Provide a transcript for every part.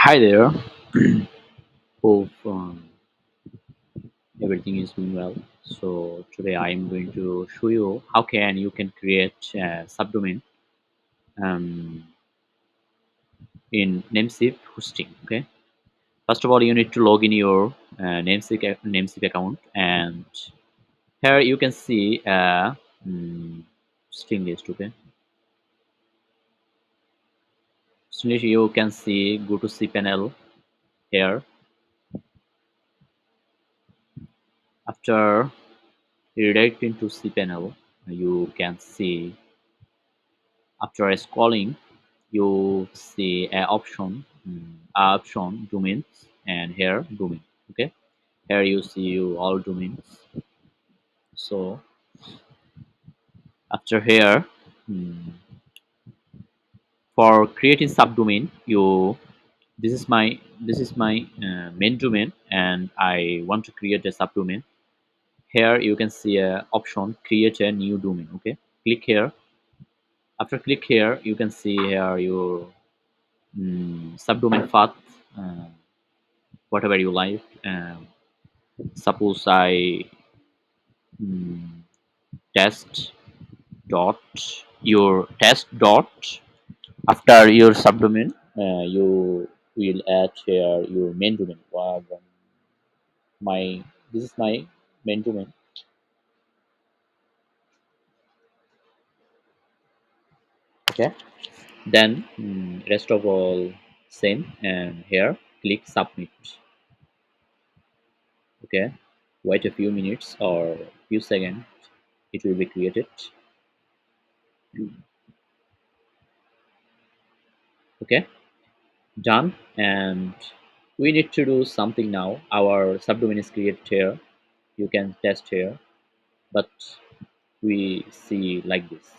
Hi there. Hope everything is going well. So today I am going to show you how you can create a subdomain um, in Namecheap hosting. Okay. First of all, you need to log in your Namecheap account, and here you can see a string list. Okay. String list you can see. Go to cPanel here. After redirecting to cPanel, you can see. After scrolling, you see a option domains, and here domain. Okay, here you see all domains. So after here, mm, for creating subdomain, you this is my main domain, and I want to create a subdomain. Here you can see a option create a new domain. Okay, click here. After click here, you can see here your subdomain path, uh, whatever you like. Suppose I mm, test dot your test dot. After your subdomain, you will add here your main domain. My this is my main domain. Okay, then rest of all same, and here click submit. Okay, wait a few minutes or few seconds, it will be created. Okay, done. And we need to do something now. Our subdomain is created here. You can test here, but we see like this.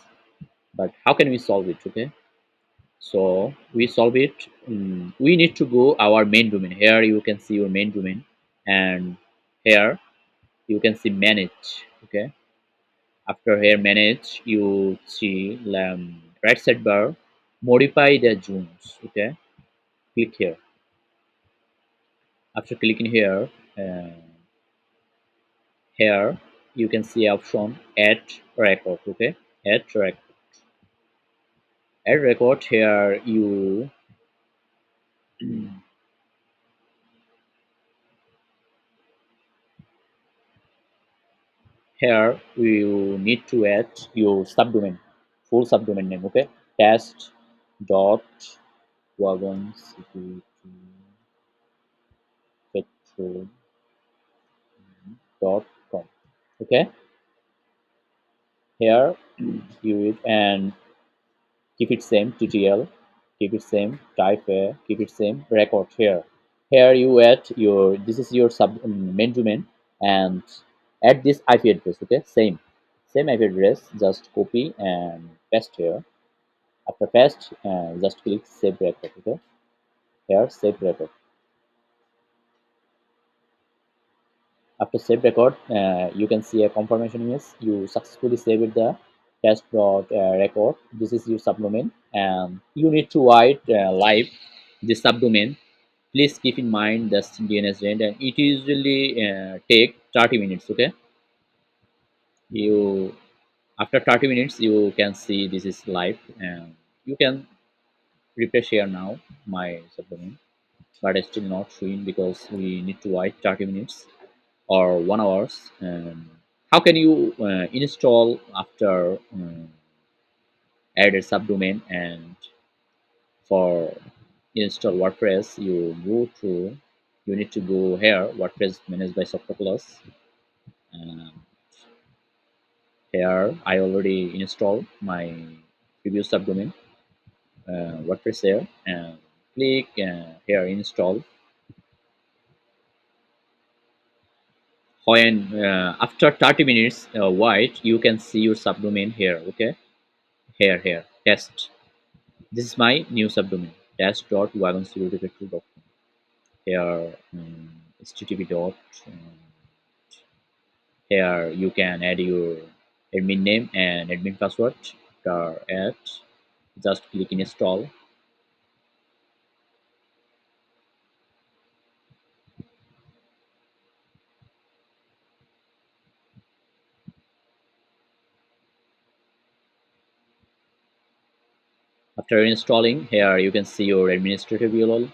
But how can we solve it? Okay, so we solve it. We need to go our main domain. Here you can see your main domain, and here you can see manage. Okay, after here manage, you see right side bar, modify the zones. Okay, click here. After clicking here, uh, here you can see option add record. Okay, add record. Here you here you need to add your subdomain, full subdomain name. Okay, test dot wagon security petrol dot com. Okay, here you it and keep it same TTL, keep it same type here, keep it same record here. Here you add your this is your main domain, and add this IP address. Okay, same IP address, just copy and paste here. After paste, just click save record. Okay, here save record. After save record, you can see a confirmation image. You successfully saved the test dot record. This is your subdomain, and you need to write live this subdomain. Please keep in mind the DNS range, and it usually take 30 minutes. Okay, you after 30 minutes you can see this is live, and you can refresh here now my subdomain, but it's still not showing because we need to wait 30 minutes or 1 hours. How can you install after add a subdomain? And for install WordPress, you need to go here WordPress managed by Softaculous. And here I already installed my previous subdomain WordPress here, and click here install. When after 30 minutes wait, you can see your subdomain here. Okay, here test. This is my new subdomain, test.wagonsecuritypetrol.com. Here http dot here you can add your admin name and admin password. After add, just click install. After installing, here you can see your administrative URL.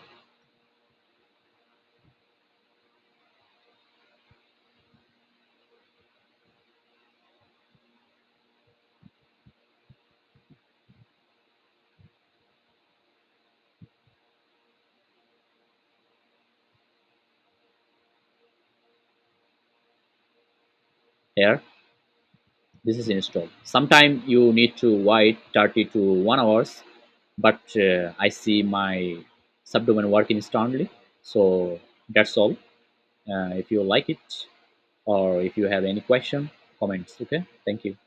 Here, this is installed. Sometime you need to wait 30 to 1 hours, but I see my subdomain work instantly. So that's all. If you like it or if you have any question, comments. Okay, thank you.